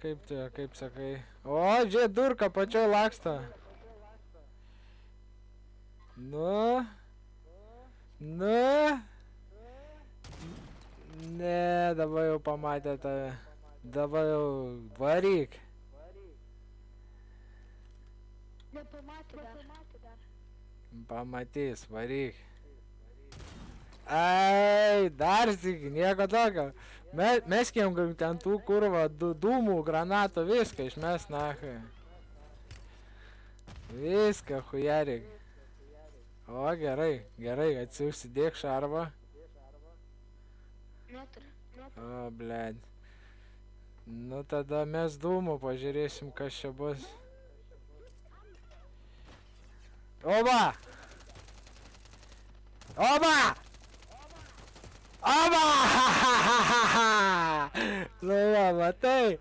kaip sakai. O, žiūrėk, durka pačioj laksto. Nu. Ne, dabar jau pamatė tave. Dabar jau varyk. Nepamatė dar. Pamatys, varyk. Ai, dar sykį, nieko tokio. Meskim ten tų kurva, dūmų, granatų, viską išmes nachai. Viską hujarik. O, gerai, atsiusidėk šarvą. Neturiu. O, blėd. Nu, tada mes dūmų pažiūrėsim, kas čia bus. Oba! Nu, va, matai.